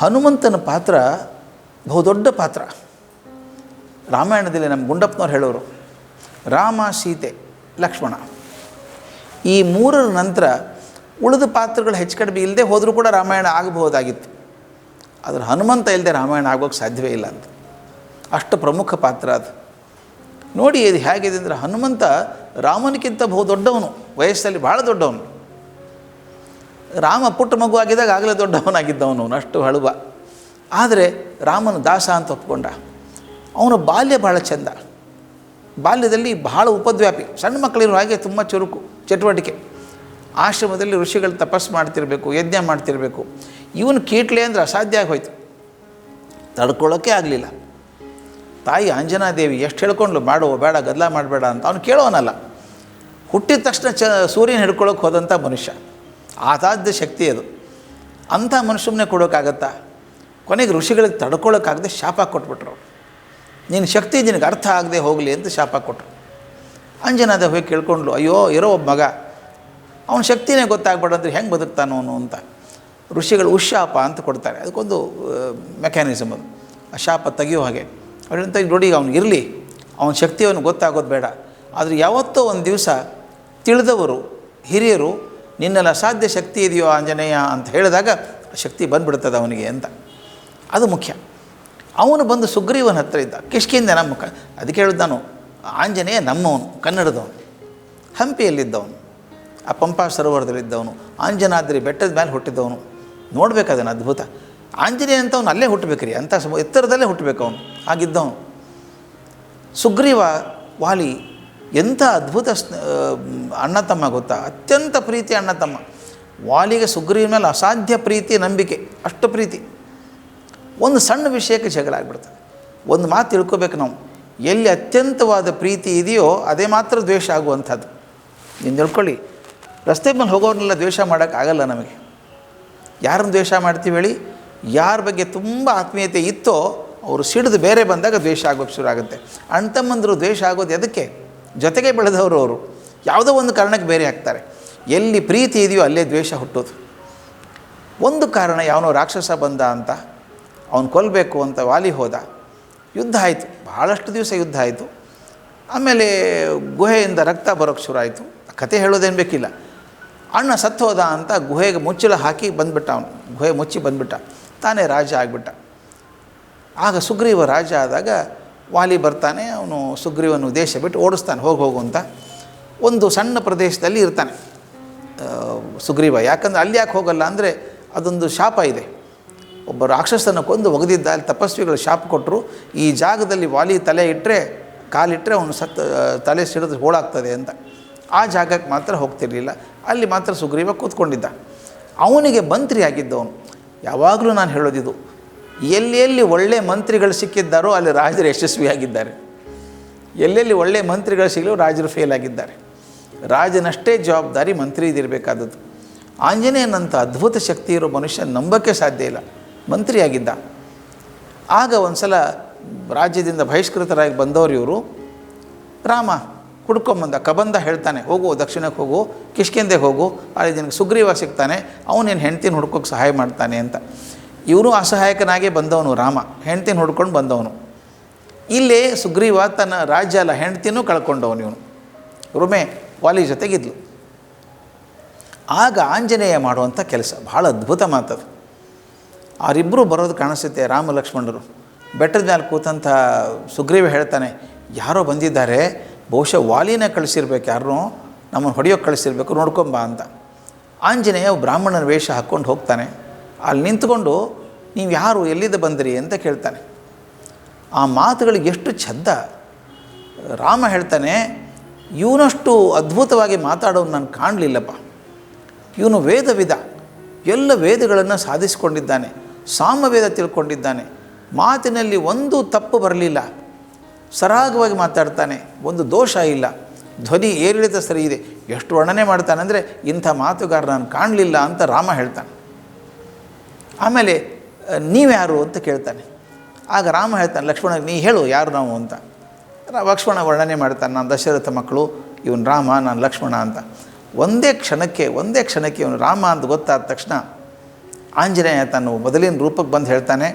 ಹನುಮಂತನ ಪಾತ್ರ ಬಹುದೊಡ್ಡ ಪಾತ್ರ. ರಾಮಾಯಣದಲ್ಲಿ ನಮ್ಮ ಗುಂಡಪ್ಪನವ್ರು ಹೇಳೋರು, ರಾಮ, ಸೀತೆ, ಲಕ್ಷ್ಮಣ ಈ ಮೂರರ ನಂತರ ಉಳಿದ ಪಾತ್ರಗಳು ಹೆಚ್ಚು ಕಡಿಮೆ ಇಲ್ಲದೆ ಹೋದರೂ ಕೂಡ ರಾಮಾಯಣ ಆಗಬಹುದಾಗಿತ್ತು. ಆದರೆ ಹನುಮಂತ ಇಲ್ಲದೆ ರಾಮಾಯಣ ಆಗೋಕ್ಕೆ ಸಾಧ್ಯವೇ ಇಲ್ಲ ಅಂತ, ಅಷ್ಟು ಪ್ರಮುಖ ಪಾತ್ರ ಅದು. ನೋಡಿ ಇದು ಹೇಗಿದೆ ಅಂದರೆ, ಹನುಮಂತ ರಾಮನಿಗಿಂತ ಬಹುದೊಡ್ಡವನು, ವಯಸ್ಸಲ್ಲಿ ಭಾಳ ದೊಡ್ಡವನು. ರಾಮ ಪುಟ್ಟ ಮಗು ಆಗಿದ್ದಾಗ ಆಗಲೇ ದೊಡ್ಡವನಾಗಿದ್ದವನು, ಅಷ್ಟು ಹಳುವ. ಆದರೆ ರಾಮನ ದಾಸ ಅಂತ ಒಪ್ಕೊಂಡ. ಅವನ ಬಾಲ್ಯ ಭಾಳ ಚೆಂದ. ಬಾಲ್ಯದಲ್ಲಿ ಭಾಳ ಉಪದ್ವ್ಯಾಪಿ, ಸಣ್ಣ ಮಕ್ಕಳಿರೋ ಹಾಗೆ ತುಂಬ ಚುರುಕು, ಚಟುವಟಿಕೆ. ಆಶ್ರಮದಲ್ಲಿ ಋಷಿಗಳು ತಪಸ್ಸು ಮಾಡ್ತಿರಬೇಕು, ಯಜ್ಞ ಮಾಡ್ತಿರಬೇಕು. ಇವನು ಕೀಟ್ಲೆ ಅಂದರೆ ಅಸಾಧ್ಯ ಆಗೋಯ್ತು, ತಡ್ಕೊಳ್ಳೋಕ್ಕೆ ಆಗಲಿಲ್ಲ. ತಾಯಿ ಅಂಜನಾದೇವಿ ಎಷ್ಟು ಹೇಳ್ಕೊಂಡ್ಲು, ಮಾಡೋ ಬೇಡ, ಗದ್ದಲ ಮಾಡಬೇಡ ಅಂತ. ಅವನು ಕೇಳೋನಲ್ಲ. ಹುಟ್ಟಿದ ತಕ್ಷಣ ಸೂರ್ಯನ ಹಿಡ್ಕೊಳ್ಳೋಕೆ ಹೋದಂಥ ಮನುಷ್ಯ, ಅಸಾಧ್ಯ ಶಕ್ತಿ ಅದು. ಅಂಥ ಮನುಷ್ಯನೇ ಕೊಡೋಕ್ಕಾಗತ್ತಾ? ಕೊನೆಗೆ ಋಷಿಗಳಿಗೆ ತಡ್ಕೊಳ್ಳೋಕ್ಕಾಗದೆ ಶಾಪ ಕೊಟ್ಬಿಟ್ರು. ನಿನ್ನ ಶಕ್ತಿ ನಿನಗೆ ಅರ್ಥ ಆಗದೆ ಹೋಗಲಿ ಅಂತ ಶಾಪ ಕೊಟ್ಟರು. ಅಂಜನಾದ ಹೋಗಿ ಕೇಳ್ಕೊಂಡ್ಲು, ಅಯ್ಯೋ ಇರೋ ಒಬ್ಬ ಮಗ, ಅವನ ಶಕ್ತಿನೇ ಗೊತ್ತಾಗ್ಬೇಡಂದ್ರೆ ಹೆಂಗೆ ಬದುಕ್ತಾನೋ ಅವನು ಅಂತ. ಋಷಿಗಳು ಉಶಾಪ ಅಂತ ಕೊಡ್ತಾರೆ, ಅದಕ್ಕೊಂದು ಮೆಕ್ಯಾನಿಸಮ್ ಅದು, ಆ ಶಾಪ ತೆಗಿಯೋ ಹಾಗೆ. ಅವರಂತ ನೋಡಿ ಅವ್ನು ಇರಲಿ, ಅವನ ಶಕ್ತಿ ಅವನು ಗೊತ್ತಾಗೋದು ಬೇಡ. ಆದರೆ ಯಾವತ್ತೋ ಒಂದು ದಿವಸ ತಿಳಿದವರು ಹಿರಿಯರು ನಿನ್ನಲ್ಲಿ ಅಸಾಧ್ಯ ಶಕ್ತಿ ಇದೆಯೋ ಆಂಜನೇಯ ಅಂತ ಹೇಳಿದಾಗ ಶಕ್ತಿ ಬಂದುಬಿಡ್ತದೆ ಅವನಿಗೆ ಅಂತ. ಅದು ಮುಖ್ಯ. ಅವನು ಬಂದು ಸುಗ್ರೀವನ ಹತ್ರ ಇದ್ದ, ಕಿಷ್ಕಿಂದ ನಮ್ಮ ಅದಕ್ಕೆ ಹೇಳಿದ ನಾನು, ಆಂಜನೇಯ ನಮ್ಮವನು, ಕನ್ನಡದವನು, ಹಂಪಿಯಲ್ಲಿದ್ದವನು, ಆ ಪಂಪಾ ಸರೋವರದಲ್ಲಿದ್ದವನು, ಆಂಜನಾದ್ರಿ ಬೆಟ್ಟದ ಮೇಲೆ ಹುಟ್ಟಿದ್ದವನು. ನೋಡ್ಬೇಕದನ್ನು, ಅದ್ಭುತ. ಆಂಜನೇಯ ಅಂತವನು ಅಲ್ಲೇ ಹುಟ್ಟಬೇಕ್ರಿ, ಅಂಥ ಎತ್ತರದಲ್ಲೇ ಹುಟ್ಟಬೇಕು ಅವನು, ಆಗಿದ್ದವನು. ಸುಗ್ರೀವ ವಾಲಿ ಎಂಥ ಅದ್ಭುತ ಅಣ್ಣ ತಮ್ಮ ಗೊತ್ತಾ, ಅತ್ಯಂತ ಪ್ರೀತಿ ಅಣ್ಣ ತಮ್ಮ. ವಾಲಿಗೆ ಸುಗ್ರೀವ ಮೇಲೆ ಅಸಾಧ್ಯ ಪ್ರೀತಿ, ನಂಬಿಕೆ, ಅಷ್ಟು ಪ್ರೀತಿ. ಒಂದು ಸಣ್ಣ ವಿಷಯಕ್ಕೆ ಜಗಳ ಆಗ್ಬಿಡ್ತದೆ. ಒಂದು ಮಾತು ತಿಳ್ಕೊಬೇಕು ನಾವು, ಎಲ್ಲಿ ಅತ್ಯಂತವಾದ ಪ್ರೀತಿ ಇದೆಯೋ ಅದೇ ಮಾತ್ರ ದ್ವೇಷ ಆಗುವಂಥದ್ದು. ನೀನು ತಿಳ್ಕೊಳ್ಳಿ, ರಸ್ತೆ ಮೇಲೆ ಹೋಗೋರನ್ನೆಲ್ಲ ದ್ವೇಷ ಮಾಡೋಕ್ಕಾಗಲ್ಲ ನಮಗೆ. ಯಾರನ್ನು ದ್ವೇಷ ಮಾಡ್ತೀವಿ ಹೇಳಿ? ಯಾರ ಬಗ್ಗೆ ತುಂಬ ಆತ್ಮೀಯತೆ ಇತ್ತೋ ಅವರು ಸಿಡಿದು ಬೇರೆ ಬಂದಾಗ ದ್ವೇಷ ಆಗೋಕ್ಕೆ ಶುರು ಆಗುತ್ತೆ. ಅಣ್ತಮ್ಮಂದರು ದ್ವೇಷ ಆಗೋದು ಎದಕ್ಕೆ? ಜೊತೆಗೆ ಬೆಳೆದವರು ಅವರು, ಯಾವುದೋ ಒಂದು ಕಾರಣಕ್ಕೆ ಬೇರೆ ಆಗ್ತಾರೆ. ಎಲ್ಲಿ ಪ್ರೀತಿ ಇದೆಯೋ ಅಲ್ಲೇ ದ್ವೇಷ ಹುಟ್ಟೋದು. ಒಂದು ಕಾರಣ, ಯಾವನೋ ರಾಕ್ಷಸ ಬಂದ ಅಂತ ಅವನು ಕೊಲ್ಲಬೇಕು ಅಂತ ವಾಲಿ ಹೋದ. ಯುದ್ಧ ಆಯಿತು, ಭಾಳಷ್ಟು ದಿವಸ ಯುದ್ಧ ಆಯಿತು. ಆಮೇಲೆ ಗುಹೆಯಿಂದ ರಕ್ತ ಬರೋಕ್ಕೆ ಶುರು ಆಯಿತು. ಕತೆ ಹೇಳೋದೇನು ಬೇಕಿಲ್ಲ. ಅಣ್ಣ ಸತ್ತು ಹೋದ ಅಂತ ಗುಹೆಗೆ ಮುಚ್ಚಳ ಹಾಕಿ ಬಂದುಬಿಟ್ಟ. ಅವನು ಗುಹೆ ಮುಚ್ಚಿ ಬಂದುಬಿಟ್ಟ, ತಾನೇ ರಾಜ ಆಗಿಬಿಟ್ಟ. ಆಗ ಸುಗ್ರೀವ ರಾಜ ಆದಾಗ ವಾಲಿ ಬರ್ತಾನೆ, ಅವನು ಸುಗ್ರೀವನು ದೇಶ ಬಿಟ್ಟು ಓಡಿಸ್ತಾನೆ, ಹೋಗು ಅಂತ. ಒಂದು ಸಣ್ಣ ಪ್ರದೇಶದಲ್ಲಿ ಇರ್ತಾನೆ ಸುಗ್ರೀವ. ಯಾಕಂದರೆ ಅಲ್ಲಿ ಯಾಕೆ ಹೋಗಲ್ಲ ಅಂದರೆ ಅದೊಂದು ಶಾಪ ಇದೆ. ಒಬ್ಬ ರಾಕ್ಷಸನ ಕೊಂದು ಒಗೆದಿದ್ದ, ಅಲ್ಲಿ ತಪಸ್ವಿಗಳು ಶಾಪ ಕೊಟ್ಟರು, ಈ ಜಾಗದಲ್ಲಿ ವಾಲಿ ತಲೆ ಇಟ್ಟರೆ, ಕಾಲಿಟ್ಟರೆ ಅವನು ತಲೆ ಸಿಡಿದು ಹೋಳಾಗ್ತದೆ ಅಂತ. ಆ ಜಾಗಕ್ಕೆ ಮಾತ್ರ ಹೋಗ್ತಿರಲಿಲ್ಲ, ಅಲ್ಲಿ ಮಾತ್ರ ಸುಗ್ರೀವ ಕೂತ್ಕೊಂಡಿದ್ದ. ಅವನಿಗೆ ಮಂತ್ರಿ ಆಗಿದ್ದವನು. ಯಾವಾಗಲೂ ನಾನು ಹೇಳೋದಿದು, ಎಲ್ಲೆಲ್ಲಿ ಒಳ್ಳೆ ಮಂತ್ರಿಗಳು ಸಿಕ್ಕಿದ್ದಾರೋ ಅಲ್ಲಿ ರಾಜರು ಯಶಸ್ವಿಯಾಗಿದ್ದಾರೆ, ಎಲ್ಲೆಲ್ಲಿ ಒಳ್ಳೆ ಮಂತ್ರಿಗಳು ಸಿಗಲು ರಾಜರು ಫೇಲ್ ಆಗಿದ್ದಾರೆ. ರಾಜನಷ್ಟೇ ಜವಾಬ್ದಾರಿ ಮಂತ್ರಿ ಇದಿರಬೇಕಾದದ್ದು. ಆಂಜನೇಯನಂಥ ಅದ್ಭುತ ಶಕ್ತಿ ಇರೋ ಮನುಷ್ಯ ನಂಬಕ್ಕೆ ಸಾಧ್ಯ ಇಲ್ಲ, ಮಂತ್ರಿಯಾಗಿದ್ದ. ಆಗ ಒಂದು ಸಲ ರಾಜ್ಯದಿಂದ ಬಹಿಷ್ಕೃತರಾಗಿ ಬಂದವರು ಇವರು. ರಾಮ ಹುಡ್ಕೊಂಬಂದ, ಕಬಂದ ಹೇಳ್ತಾನೆ, ಹೋಗು ದಕ್ಷಿಣಕ್ಕೆ ಹೋಗು, ಕಿಷ್ಕಿಂಧೆಗೆ ಹೋಗು, ಅಲ್ಲಿ ನಿನಗೆ ಸುಗ್ರೀವ ಸಿಗ್ತಾನೆ, ಅವನೇನು ಹೆಂಡ್ತಿನ ಹುಡ್ಕೋಕ್ಕೆ ಸಹಾಯ ಮಾಡ್ತಾನೆ ಅಂತ. ಇವನು ಅಸಹಾಯಕನಾಗೇ ಬಂದವನು ರಾಮ, ಹೆಂಡ್ತಿನ ಹುಡ್ಕೊಂಡು ಬಂದವನು. ಇಲ್ಲೇ ಸುಗ್ರೀವ ತನ್ನ ರಾಜ್ಯ ಅಲ್ಲ, ಹೆಂಡ್ತಿನೂ ಕಳ್ಕೊಂಡವನು ಇವನು. ರುಮೆ ವಾಲಿ ಜೊತೆಗಿದ್ಲು. ಆಗ ಆಂಜನೇಯ ಮಾಡುವಂಥ ಕೆಲಸ ಭಾಳ ಅದ್ಭುತ ಮಾತದು. ಅವರಿಬ್ಬರು ಬರೋದು ಕಾಣಿಸುತ್ತೆ, ರಾಮ ಲಕ್ಷ್ಮಣರು. ಬೆಟ್ಟದ ಮೇಲೆ ಕೂತಂಥ ಸುಗ್ರೀವ ಹೇಳ್ತಾನೆ, ಯಾರೋ ಬಂದಿದ್ದಾರೆ, ಬಹುಶಃ ವಾಲಿನ ಕಳಿಸಿರ್ಬೇಕು, ಯಾರನ್ನೋ ನಮ್ಮನ್ನು ಹೊಡೆಯೋಕ್ಕೆ ಕಳಿಸಿರ್ಬೇಕು, ನೋಡ್ಕೊಂಬ ಅಂತ. ಆಂಜನೇಯ ಬ್ರಾಹ್ಮಣನ ವೇಷ ಹಾಕ್ಕೊಂಡು ಹೋಗ್ತಾನೆ. ಅಲ್ಲಿ ನಿಂತ್ಕೊಂಡು, ನೀವು ಯಾರು, ಎಲ್ಲಿಂದ ಬಂದಿರಿ ಅಂತ ಕೇಳ್ತಾನೆ. ಆ ಮಾತುಗಳಿಗೆ ಎಷ್ಟು ಛಂದ. ರಾಮ ಹೇಳ್ತಾನೆ, ಇವನಷ್ಟು ಅದ್ಭುತವಾಗಿ ಮಾತಾಡೋನು ನಾನು ಕಾಣಲಿಲ್ಲಪ್ಪ. ಇವನು ವೇದವಿದ, ಎಲ್ಲ ವೇದಗಳನ್ನು ಸಾಧಿಸಿಕೊಂಡಿದ್ದಾನೆ, ಸಾಮವೇದ ತಿಳ್ಕೊಂಡಿದ್ದಾನೆ, ಮಾತಿನಲ್ಲಿ ಒಂದು ತಪ್ಪು ಬರಲಿಲ್ಲ, ಸರಾಗವಾಗಿ ಮಾತಾಡ್ತಾನೆ, ಒಂದು ದೋಷ ಇಲ್ಲ, ಧ್ವನಿ ಏರಿಳಿತ ಸರಿ ಇದೆ, ಎಷ್ಟು ವರ್ಣನೆ ಮಾಡ್ತಾನೆ ಅಂದರೆ ಇಂಥ ಮಾತುಗಾರ ನಾನು ಕಾಣಲಿಲ್ಲ ಅಂತ ರಾಮ ಹೇಳ್ತಾನೆ. ಆಮೇಲೆ ನೀವ್ಯಾರು ಅಂತ ಕೇಳ್ತಾನೆ. ಆಗ ರಾಮ ಹೇಳ್ತಾನೆ, ಲಕ್ಷ್ಮಣ ನೀ ಹೇಳು ಯಾರು ನಾವು ಅಂತ. ಲಕ್ಷ್ಮಣ ವರ್ಣನೆ ಮಾಡ್ತಾನೆ, ನಾನು ದಶರಥ ಮಕ್ಕಳು, ಇವನು ರಾಮ, ನಾನು ಲಕ್ಷ್ಮಣ ಅಂತ. ಒಂದೇ ಕ್ಷಣಕ್ಕೆ ಇವನು ರಾಮ ಅಂತ ಗೊತ್ತಾದ ತಕ್ಷಣ ಆಂಜನೇಯ ತನ್ನ ಮೊದಲಿನ ರೂಪಕ್ಕೆ ಬಂದು ಹೇಳ್ತಾನೆ,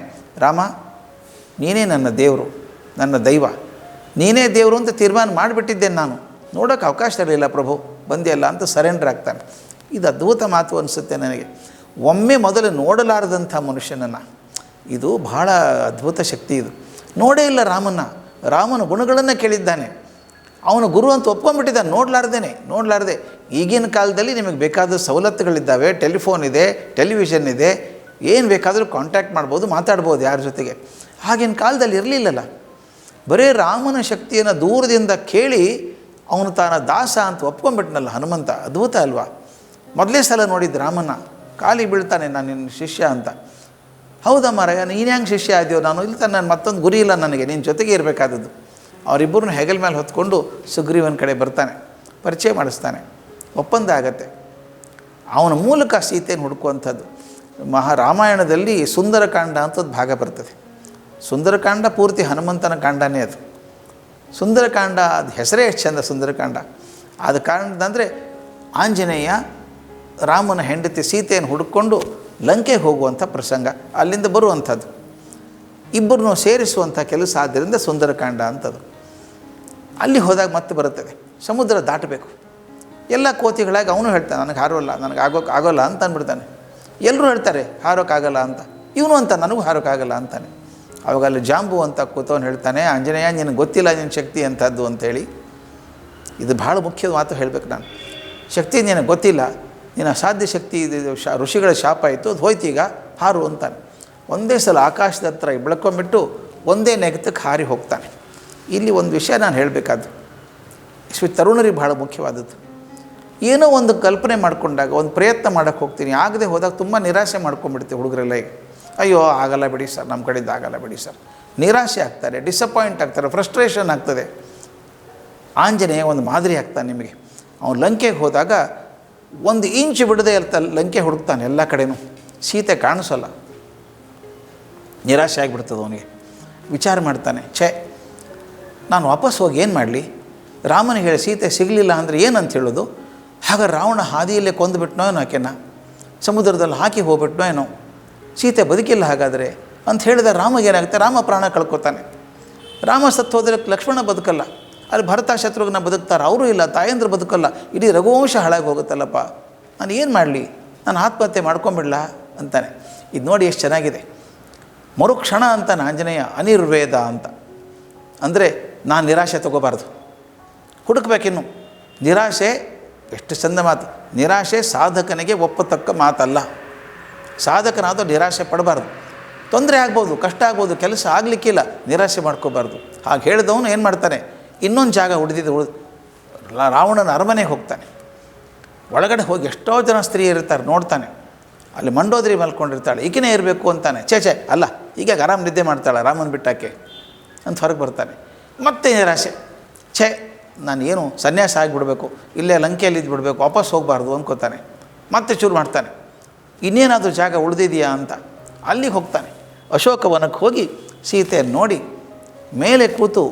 ರಾಮ ನೀನೇ ನನ್ನ ದೇವರು, ನನ್ನ ದೈವ, ನೀನೇ ದೇವರು ಅಂತ ತೀರ್ಮಾನ ಮಾಡಿಬಿಟ್ಟಿದ್ದೇನೆ, ನಾನು ನೋಡೋಕ್ಕೆ ಅವಕಾಶ ಇರಲಿಲ್ಲ ಪ್ರಭು, ಬಂದೆಯಲ್ಲ ಅಂತ ಸರೆಂಡರ್ ಆಗ್ತಾನೆ. ಇದು ಅದ್ಭುತ ಮಾತು ಅನಿಸುತ್ತೆ ನನಗೆ. ಒಮ್ಮೆ ಮೊದಲು ನೋಡಲಾರದಂಥ ಮನುಷ್ಯನನ್ನು, ಇದು ಬಹಳ ಅದ್ಭುತ ಶಕ್ತಿ. ಇದು ನೋಡೇ ಇಲ್ಲ ರಾಮನ ಗುಣಗಳನ್ನು ಕೇಳಿದ್ದಾನೆ, ಅವನ ಗುರು ಅಂತ ಒಪ್ಕೊಂಡ್ಬಿಟ್ಟಿದ್ದಾನೆ ನೋಡಲಾರ್ದೆ. ಈಗಿನ ಕಾಲದಲ್ಲಿ ನಿಮಗೆ ಬೇಕಾದ ಸವಲತ್ತುಗಳಿದ್ದಾವೆ, ಟೆಲಿಫೋನ್ ಇದೆ, ಟೆಲಿವಿಷನ್ ಇದೆ, ಏನು ಬೇಕಾದರೂ ಕಾಂಟ್ಯಾಕ್ಟ್ ಮಾಡ್ಬೋದು, ಮಾತಾಡ್ಬೋದು ಯಾರ ಜೊತೆಗೆ. ಆಗಿನ ಕಾಲದಲ್ಲಿ ಇರಲಿಲ್ಲಲ್ಲ. ಬರೀ ರಾಮನ ಶಕ್ತಿಯನ್ನು ದೂರದಿಂದ ಕೇಳಿ ಅವನು ತಾನ ದಾಸ ಅಂತ ಒಪ್ಕೊಂಡ್ಬಿಟ್ನಲ್ಲ ಹನುಮಂತ. ಅದ್ಭುತ ಅಲ್ವಾ? ಮೊದಲೇ ಸಲ ನೋಡಿದ್ದು ರಾಮನ, ಕಾಲಿ ಬೀಳ್ತಾನೆ, ನಾನು ನಿನ್ನ ಶಿಷ್ಯ ಅಂತ. ಹೌದಾ ಮಾರಾಯ, ನೀನು ಹೆಂಗೆ ಶಿಷ್ಯ ಆದ್ಯೋ? ನಾನು ಇಲ್ಲ, ನಾನು ಮತ್ತೊಂದು ಗುರಿ ಇಲ್ಲ ನನಗೆ, ನಿನ್ನ ಜೊತೆಗೆ ಇರಬೇಕಾದದ್ದು. ಅವರಿಬ್ಬರನ್ನ ಹೆಗಲ ಮೇಲೆ ಹೊತ್ಕೊಂಡು ಸುಗ್ರೀವನ ಕಡೆ ಬರ್ತಾನೆ, ಪರಿಚಯ ಮಾಡಿಸ್ತಾನೆ, ಒಪ್ಪಂದ ಆಗತ್ತೆ. ಅವನ ಮೂಲಕ ಸೀತೆಯನ್ನು ಹುಡುಕುವಂಥದ್ದು. ರಾಮಾಯಣದಲ್ಲಿ ಸುಂದರಕಾಂಡ ಅಂಥದ್ದು ಭಾಗ ಬರ್ತದೆ. ಸುಂದರಕಾಂಡ ಪೂರ್ತಿ ಹನುಮಂತನ ಕಾಂಡನೇ ಅದು. ಸುಂದರಕಾಂಡ ಅದು ಹೆಸರೇ ಎಷ್ಟು ಚಂದ, ಸುಂದರಕಾಂಡ. ಆದ ಕಾರಣದಂದರೆ ಆಂಜನೇಯ ರಾಮನ ಹೆಂಡತಿ ಸೀತೆಯನ್ನು ಹುಡುಕೊಂಡು ಲಂಕೆಗೆ ಹೋಗುವಂಥ ಪ್ರಸಂಗ, ಅಲ್ಲಿಂದ ಬರುವಂಥದ್ದು, ಇಬ್ಬರನ್ನು ಸೇರಿಸುವಂಥ ಕೆಲಸ. ಆದ್ದರಿಂದ ಸುಂದರಕಾಂಡ ಅಂಥದ್ದು. ಅಲ್ಲಿ ಹೋದಾಗ ಮತ್ತೆ ಬರುತ್ತದೆ, ಸಮುದ್ರ ದಾಟಬೇಕು. ಎಲ್ಲ ಕೋತಿಗಳಾಗಿ ಅವನು ಹೇಳ್ತಾನೆ, ನನಗೆ ನನಗೆ ಆಗೋಲ್ಲ ಅಂತ ಅಂದ್ಬಿಡ್ತಾನೆ. ಎಲ್ಲರೂ ಹೇಳ್ತಾರೆ ಹಾರೋಕ್ಕಾಗಲ್ಲ ಅಂತ, ಇವನು ಅಂತ ನನಗೂ ಹಾರೋಕ್ಕಾಗಲ್ಲ ಅಂತಾನೆ. ಆವಾಗ ಅಲ್ಲಿ ಜಾಂಬು ಅಂತ ಕೂತವನು ಹೇಳ್ತಾನೆ, ಆಂಜನೇಯ ನಿನಗೆ ಗೊತ್ತಿಲ್ಲ ನಿನ್ನ ಶಕ್ತಿ ಅಂಥದ್ದು ಅಂತೇಳಿ. ಇದು ಭಾಳ ಮುಖ್ಯದ ಮಾತು ಹೇಳಬೇಕು ನಾನು. ಶಕ್ತಿ ನಿನಗೆ ಗೊತ್ತಿಲ್ಲ, ನಿನ್ನ ಅಸಾಧ್ಯ ಶಕ್ತಿ ಇದು ಋಷಿಗಳ ಶಾಪ ಆಯಿತು, ಅದು ಹೋಯ್ತು, ಈಗ ಹಾರು ಅಂತಾನೆ. ಒಂದೇ ಸಲ ಆಕಾಶದ ಹತ್ರ ಬೆಳ್ಕೊಂಬಿಟ್ಟು ಒಂದೇ ನೆಗೆತಕ್ಕೆ ಹಾರಿ ಹೋಗ್ತಾನೆ. ಇಲ್ಲಿ ಒಂದು ವಿಷಯ ನಾನು ಹೇಳಬೇಕಾದ್ದು, ತರುಣರಿಗೆ ಭಾಳ ಮುಖ್ಯವಾದದ್ದು. ಏನೋ ಒಂದು ಕಲ್ಪನೆ ಮಾಡಿಕೊಂಡಾಗ, ಒಂದು ಪ್ರಯತ್ನ ಮಾಡೋಕ್ಕೆ ಹೋಗ್ತೀನಿ, ಆಗದೆ ಹೋದಾಗ ತುಂಬ ನಿರಾಸೆ ಮಾಡ್ಕೊಂಡ್ಬಿಡ್ತೀವಿ ಹುಡುಗರೆಲ್ಲ. ಈಗ ಅಯ್ಯೋ ಆಗಲ್ಲ ಬಿಡಿ ಸರ್, ನಮ್ಮ ಕಡೆಯಿಂದ ಆಗಲ್ಲ ಬಿಡಿ ಸರ್, ನಿರಾಸೆ ಆಗ್ತಾರೆ, ಡಿಸಪಾಯಿಂಟ್ ಆಗ್ತಾರೆ, ಫ್ರಸ್ಟ್ರೇಷನ್ ಆಗ್ತದೆ. ಆಂಜನೇಯ ಒಂದು ಮಾದರಿ ಆಗ್ತಾನೆ ನಿಮಗೆ. ಅವನು ಲಂಕೆಗೆ ಹೋದಾಗ 1 ಇಂಚು ಬಿಡದೆ ಲಂಕೆ ಹುಡುಕ್ತಾನೆ ಎಲ್ಲ ಕಡೆನೂ, ಸೀತೆ ಕಾಣಿಸೋಲ್ಲ. ನಿರಾಶೆ ಆಗಿಬಿಡ್ತದೆ ಅವನಿಗೆ. ವಿಚಾರ ಮಾಡ್ತಾನೆ, ನಾನು ವಾಪಸ್ ಹೋಗಿ ಏನು ಮಾಡಲಿ? ರಾಮನಿಗೆ ಹೇಳಿ ಸೀತೆ ಸಿಗಲಿಲ್ಲ ಅಂದರೆ ಏನಂತ ಹೇಳೋದು? ಹಾಗೆ ರಾವಣ ಹಾದಿಯಲ್ಲೇ ಕೊಂದುಬಿಟ್ನೋ ಏನೋ, ಆಕೆನ ಸಮುದ್ರದಲ್ಲಿ ಹಾಕಿ ಹೋಗ್ಬಿಟ್ನೋ ಏನೋ, ಸೀತೆ ಬದುಕಿಲ್ಲ ಹಾಗಾದರೆ ಅಂತ ಹೇಳಿದ ರಾಮಗೇನಾಗುತ್ತೆ? ರಾಮ ಪ್ರಾಣ ಕಳ್ಕೊತಾನೆ. ರಾಮ ಸತ್ತು ಹೋದರೆ ಲಕ್ಷ್ಮಣ ಬದುಕಲ್ಲ, ಅಲ್ಲಿ ಭರತ ಶತ್ರುಘ್ನ ಬದುಕ್ತಾರೆ, ಅವರು ಇಲ್ಲ, ತಾಯಂದ್ರೆ ಬದುಕಲ್ಲ, ಇಡೀ ರಘುವಂಶ ಹಾಳಾಗಿ ಹೋಗುತ್ತಲ್ಲಪ್ಪ, ನಾನು ಏನು ಮಾಡಲಿ? ನಾನು ಆತ್ಮಹತ್ಯೆ ಮಾಡ್ಕೊಂಬಿಡಲ ಅಂತಾನೆ. ಇದು ನೋಡಿ ಎಷ್ಟು ಚೆನ್ನಾಗಿದೆ. ಮರುಕ್ಷಣ ಅಂತಾನೆ ಆಂಜನೇಯ, ಅನಿರ್ವೇದ ಅಂತ. ಅಂದರೆ ನಾನು ನಿರಾಶೆ ತಗೋಬಾರ್ದು, ಹುಡುಕ್ಬೇಕಿನ್ನು. ನಿರಾಶೆ ಎಷ್ಟು ಚಂದ ಮಾತು. ನಿರಾಶೆ ಸಾಧಕನಿಗೆ ಒಪ್ಪತಕ್ಕ ಮಾತಲ್ಲ. ಸಾಧಕನಾದರೂ ನಿರಾಶೆ ಪಡಬಾರ್ದು. ತೊಂದರೆ ಆಗ್ಬೋದು, ಕಷ್ಟ ಆಗ್ಬೋದು, ಕೆಲಸ ಆಗಲಿಕ್ಕಿಲ್ಲ, ನಿರಾಶೆ ಮಾಡ್ಕೋಬಾರ್ದು. ಹಾಗೆ ಹೇಳಿದವನು ಏನು ಮಾಡ್ತಾನೆ, ಇನ್ನೊಂದು ಜಾಗ ರಾವಣನ ಅರಮನೆಗೆ ಹೋಗ್ತಾನೆ. ಒಳಗಡೆ ಹೋಗಿ ಎಷ್ಟೋ ಜನ ಸ್ತ್ರೀಯರಿರ್ತಾರೆ ನೋಡ್ತಾನೆ. ಅಲ್ಲಿ ಮಂಡೋದರಿ ಮಲ್ಕೊಂಡಿರ್ತಾಳೆ, ಈಗಿನೇ ಇರಬೇಕು ಅಂತಾನೆ. ಅಲ್ಲ, ಈಗ ಆರಾಮ್ ನಿದ್ದೆ ಮಾಡ್ತಾಳೆ ರಾಮನ ಬಿಟ್ಟಾಕೆ ಅಂತ ಹೊರಗೆ ಬರ್ತಾನೆ. ಮತ್ತೆ ನಿರಾಶೆ, ನಾನು ಏನು ಸನ್ಯಾಸ ಆಗಿಬಿಡ್ಬೇಕು, ಇಲ್ಲೇ ಲಂಕೆಯಲ್ಲಿ ಇದ್ಬಿಡ್ಬೇಕು, ವಾಪಸ್ ಹೋಗಬಾರ್ದು ಅಂದ್ಕೋತಾನೆ. ಮತ್ತೆ ಚೂರು ಮಾಡ್ತಾನೆ, ಇನ್ನೇನಾದರೂ ಜಾಗ ಉಳಿದಿದೆಯಾ ಅಂತ. ಅಲ್ಲಿಗೆ ಹೋಗ್ತಾನೆ. ಅಶೋಕವನಕ್ಕೆ ಹೋಗಿ ಸೀತೆಯನ್ನು ನೋಡಿ ಮೇಲೆ ಕೂತು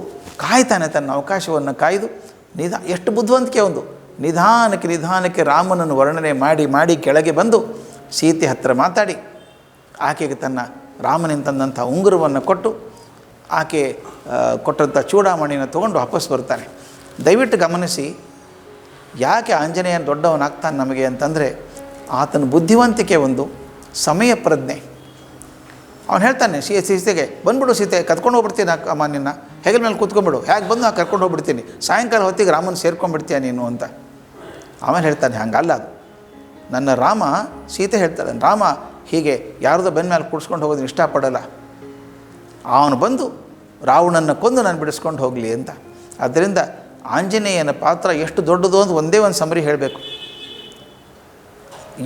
ಕಾಯ್ತಾನೆ. ತನ್ನ ಅವಕಾಶವನ್ನು ಕಾಯ್ದು ಎಷ್ಟು ಬುದ್ಧಿವಂತಿಕೆ ಒಂದು. ನಿಧಾನಕ್ಕೆ ರಾಮನನ್ನು ವರ್ಣನೆ ಮಾಡಿ ಕೆಳಗೆ ಬಂದು ಸೀತೆ ಹತ್ತಿರ ಮಾತಾಡಿ ಆಕೆಗೆ ತನ್ನ ರಾಮನಿಂದ ತಂದಂಥ ಉಂಗುರವನ್ನು ಕೊಟ್ಟು ಆಕೆ ಕೊಟ್ಟಂಥ ಚೂಡಾಮಣಿನ ತೊಗೊಂಡು ವಾಪಸ್ ಬರ್ತಾನೆ. ದಯವಿಟ್ಟು ಗಮನಿಸಿ, ಯಾಕೆ ಆಂಜನೇಯ ದೊಡ್ಡವನಾಗ್ತಾನೆ ನಮಗೆ ಅಂತಂದರೆ, ಆತನ ಬುದ್ಧಿವಂತಿಕೆ ಒಂದು, ಸಮಯ ಪ್ರಜ್ಞೆ. ಅವನು ಹೇಳ್ತಾನೆ ಸೀತೆಗೆ, ಬಂದ್ಬಿಡು ಸೀತೆ, ಕರ್ಕೊಂಡು ಹೋಗ್ಬಿಡ್ತೀನಿ ಅಮ್ಮ, ನಿನ್ನ ಹೆಗಲ ಮೇಲೆ ಕೂತ್ಕೊಂಡ್ಬಿಡು, ಹೇಗೆ ಬಂದು ನಾನು ಕರ್ಕೊಂಡು ಹೋಗ್ಬಿಡ್ತೀನಿ, ಸಾಯಂಕಾಲ ಹೊತ್ತಿಗೆ ರಾಮನ ಸೇರ್ಕೊಂಡ್ಬಿಡ್ತೀಯ ನೀನು ಅಂತ. ಆಮೇಲೆ ಹೇಳ್ತಾನೆ, ಹಂಗಲ್ಲ ಅದು ನನ್ನ ರಾಮ. ಸೀತೆ ಹೇಳ್ತಾಳೆ, ರಾಮ ಹೀಗೆ ಯಾರ್ದೋ ಬೆನ್ನ ಮೇಲೆ ಕೂಡಿಸ್ಕೊಂಡು ಹೋಗೋದನ್ನ ಇಷ್ಟಪಡಲ್ಲ, ಅವನು ಬಂದು ರಾವಣನ್ನು ಕೊಂದು ನಾನು ಬಿಡಿಸ್ಕೊಂಡು ಹೋಗಲಿ ಅಂತ. ಆದ್ದರಿಂದ ಆಂಜನೇಯನ ಪಾತ್ರ ಎಷ್ಟು ದೊಡ್ಡದು ಅಂತ ಒಂದೇ ಒಂದು ಸಮರಿ ಹೇಳಬೇಕು.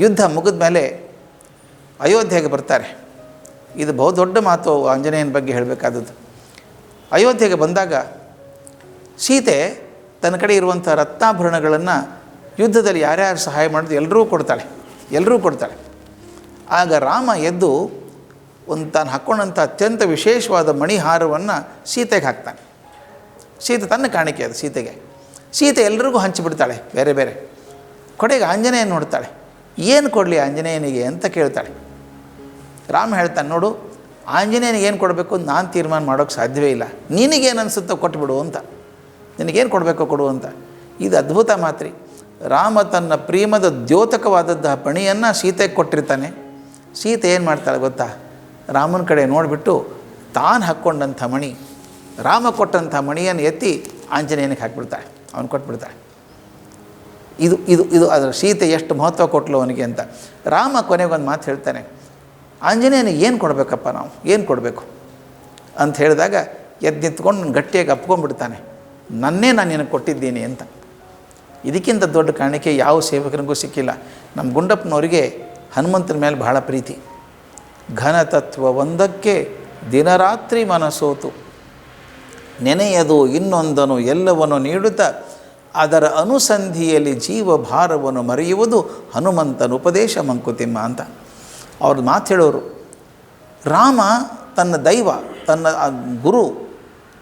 ಯುದ್ಧ ಮುಗಿದ ಮೇಲೆ ಅಯೋಧ್ಯೆಗೆ ಬರ್ತಾರೆ. ಇದು ಬಹುದೊಡ್ಡ ಮಾತು ಆಂಜನೇಯನ ಬಗ್ಗೆ ಹೇಳಬೇಕಾದದ್ದು. ಅಯೋಧ್ಯೆಗೆ ಬಂದಾಗ ಸೀತೆ ತನ್ನ ಕಡೆ ಇರುವಂಥ ರತ್ನಾಭರಣಗಳನ್ನು ಯುದ್ಧದಲ್ಲಿ ಯಾರ್ಯಾರು ಸಹಾಯ ಮಾಡಿದ್ರು ಎಲ್ಲರೂ ಕೊಡ್ತಾಳೆ. ಆಗ ರಾಮ ಎದ್ದು ತಾನು ಹಾಕ್ಕೊಂಡಂಥ ಅತ್ಯಂತ ವಿಶೇಷವಾದ ಮಣಿಹಾರವನ್ನು ಸೀತೆಗೆ ಹಾಕ್ತಾನೆ. ಸೀತೆ ತನ್ನ ಕಾಣಿಕೆ ಅದು ಸೀತೆಗೆ. ಸೀತೆ ಎಲ್ರಿಗೂ ಹಂಚಿಬಿಡ್ತಾಳೆ ಬೇರೆ ಬೇರೆ. ಕೊನೆಗೆ ಆಂಜನೇಯನ ನೋಡ್ತಾಳೆ, ಏನು ಕೊಡಲಿ ಆಂಜನೇಯನಿಗೆ ಅಂತ ಕೇಳ್ತಾಳೆ. ರಾಮ ಹೇಳ್ತಾನೆ, ನೋಡು ಆಂಜನೇಯನಿಗೆ ಏನು ಕೊಡಬೇಕು ನಾನು ತೀರ್ಮಾನ ಮಾಡೋಕ್ಕೆ ಸಾಧ್ಯವೇ ಇಲ್ಲ, ನಿನಗೇನು ಅನಿಸುತ್ತೋ ಕೊಟ್ಬಿಡು ಅಂತ, ನಿನಗೇನು ಕೊಡಬೇಕೋ ಕೊಡು ಅಂತ. ಇದು ಅದ್ಭುತ ಮಾತ್ರಿ. ರಾಮ ತನ್ನ ಪ್ರೇಮದ ದ್ಯೋತಕವಾದದ್ದು ಪಣಿಯನ್ನು ಸೀತೆಗೆ ಕೊಟ್ಟಿರ್ತಾನೆ. ಸೀತೆ ಏನು ಮಾಡ್ತಾಳೆ ಗೊತ್ತಾ, ರಾಮನ ಕಡೆ ನೋಡಿಬಿಟ್ಟು ತಾನು ಹಾಕ್ಕೊಂಡಂಥ ಮಣಿ, ರಾಮ ಕೊಟ್ಟಂಥ ಮಣಿಯನ್ನು ಎತ್ತಿ ಆಂಜನೇಯನಿಗೆ ಹಾಕಿಬಿಡ್ತಾಳೆ, ಅವನು ಕೊಟ್ಬಿಡ್ತಾಳೆ. ಇದು ಇದು ಇದು ಅದರ ಸೀತೆ ಎಷ್ಟು ಮಹತ್ವ ಕೊಟ್ಟಲು ಅವನಿಗೆ ಅಂತ. ರಾಮ ಕೊನೆಗೊಂದು ಮಾತು ಹೇಳ್ತಾನೆ, ಆಂಜನೇಯನಿಗೆ ಏನು ಕೊಡಬೇಕಪ್ಪ, ನಾವು ಏನು ಕೊಡಬೇಕು ಅಂತ ಹೇಳಿದಾಗ ಎದ್ದು ನಿಂತ್ಕೊಂಡು ನಾನು ಗಟ್ಟಿಯಾಗಿ ಅಪ್ಕೊಂಡ್ಬಿಡ್ತಾನೆ, ನನ್ನೇ ನಾನು ನಿನಗೆ ಕೊಟ್ಟಿದ್ದೀನಿ ಅಂತ. ಇದಕ್ಕಿಂತ ದೊಡ್ಡ ಕಾಣಿಕೆ ಯಾವ ಸೇವಕನಿಗೂ ಸಿಕ್ಕಿಲ್ಲ. ನಮ್ಮ ಗುಂಡಪ್ಪನವರಿಗೆ ಹನುಮಂತನ ಮೇಲೆ ಬಹಳ ಪ್ರೀತಿ. ಘನತತ್ವ ಒಂದಕ್ಕೆ ದಿನರಾತ್ರಿ ಮನಸೋತು, ನೆನೆಯದು ಇನ್ನೊಂದನು ಎಲ್ಲವನ್ನು ನೀಡುತ್ತಾ ಅದರ ಅನುಸಂಧಿಯಲ್ಲಿ ಜೀವ ಭಾರವನ್ನು ಮರೆಯುವುದು ಹನುಮಂತನ ಉಪದೇಶ ಮಂಕುತಿಮ್ಮ ಅಂತ ಅವ್ರು ಮಾತು ಹೇಳೋರು. ರಾಮ ತನ್ನ ದೈವ, ತನ್ನ ಗುರು,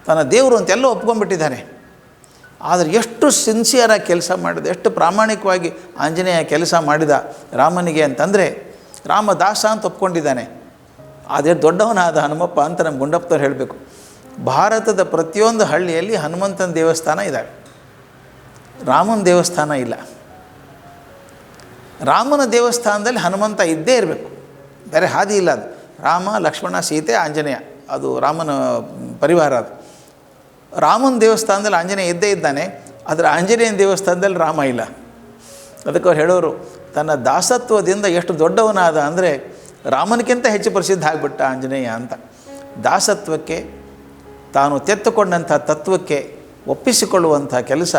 ತನ್ನ ದೇವರು ಅಂತೆಲ್ಲ ಒಪ್ಕೊಂಡ್ಬಿಟ್ಟಿದ್ದಾನೆ. ಆದರೆ ಎಷ್ಟು ಸಿನ್ಸಿಯರಾಗಿ ಕೆಲಸ ಮಾಡಿದ, ಎಷ್ಟು ಪ್ರಾಮಾಣಿಕವಾಗಿ ಆಂಜನೇಯ ಕೆಲಸ ಮಾಡಿದ ರಾಮನಿಗೆ ಅಂತಂದರೆ, ರಾಮ ದಾಸ ಅಂತ ಒಪ್ಕೊಂಡಿದ್ದಾನೆ. ಆದರೆ ದೊಡ್ಡವನಾದ ಹನುಮಪ್ಪ ಅಂತ ನಮ್ಮ ಗುಂಡಪ್ಪನವ್ರು ಹೇಳಬೇಕು. ಭಾರತದ ಪ್ರತಿಯೊಂದು ಹಳ್ಳಿಯಲ್ಲಿ ಹನುಮಂತನ ದೇವಸ್ಥಾನ ಇದ್ದಾವೆ, ರಾಮನ ದೇವಸ್ಥಾನ ಇಲ್ಲ. ರಾಮನ ದೇವಸ್ಥಾನದಲ್ಲಿ ಹನುಮಂತ ಇದ್ದೇ ಇರಬೇಕು, ಬೇರೆ ಹಾದಿ ಇಲ್ಲ. ಅದು ರಾಮ, ಲಕ್ಷ್ಮಣ, ಸೀತೆ, ಆಂಜನೇಯ, ಅದು ರಾಮನ ಪರಿವಾರ. ಅದು ರಾಮನ ದೇವಸ್ಥಾನದಲ್ಲಿ ಆಂಜನೇಯ ಇದ್ದೇ ಇದ್ದಾನೆ, ಆದರೆ ಆಂಜನೇಯನ ದೇವಸ್ಥಾನದಲ್ಲಿ ರಾಮ ಇಲ್ಲ. ಅದಕ್ಕೆ ಅವ್ರು ಹೇಳೋರು, ತನ್ನ ದಾಸತ್ವದಿಂದ ಎಷ್ಟು ದೊಡ್ಡವನಾದ ಅಂದರೆ ರಾಮನಿಗಿಂತ ಹೆಚ್ಚು ಪ್ರಸಿದ್ಧ ಆಗಿಬಿಟ್ಟ ಆಂಜನೇಯ ಅಂತ. ದಾಸತ್ವಕ್ಕೆ, ತಾನು ತೆತ್ತುಕೊಂಡಂಥ ತತ್ವಕ್ಕೆ ಒಪ್ಪಿಸಿಕೊಳ್ಳುವಂಥ ಕೆಲಸ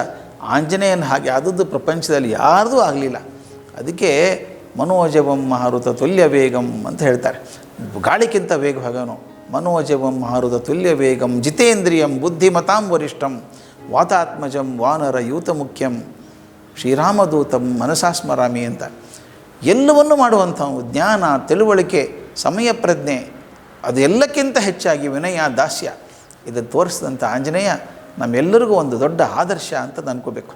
ಆಂಜನೇಯನ ಹಾಗೆ ಆದದ್ದು ಪ್ರಪಂಚದಲ್ಲಿ ಯಾರ್ದೂ ಆಗಲಿಲ್ಲ. ಅದಕ್ಕೆ ಮನೋಜವಂ ಮಹಾರುತ ತುಲ್ಯ ವೇಗಂ ಅಂತ ಹೇಳ್ತಾರೆ. ಗಾಳಿಗಿಂತ ವೇಗವಾಗನು. ಮನೋಜವಂ ಮಹಾರುತ ತುಲ್ಯ ವೇಗಂ ಜಿತೇಂದ್ರಿಯಂ ಬುದ್ಧಿಮತಾಂ ವರಿಷ್ಠಂ ವಾತಾತ್ಮಜಂ ವಾನರ ಯೂತ ಮುಖ್ಯಂ ಶ್ರೀರಾಮದೂತಂ ಮನಸಾ ಸ್ಮರಾಮಿ ಅಂತ. ಎಲ್ಲವನ್ನೂ ಮಾಡುವಂಥವು, ಜ್ಞಾನ, ತಿಳುವಳಿಕೆ, ಸಮಯ ಪ್ರಜ್ಞೆ, ಅದೆಲ್ಲಕ್ಕಿಂತ ಹೆಚ್ಚಾಗಿ ವಿನಯ, ದಾಸ್ಯ, ಇದನ್ನು ತೋರಿಸಿದಂಥ ಆಂಜನೇಯ ನಮ್ಮೆಲ್ಲರಿಗೂ ಒಂದು ದೊಡ್ಡ ಆದರ್ಶ ಅಂತ ಅಂದ್ಕೋಬೇಕು.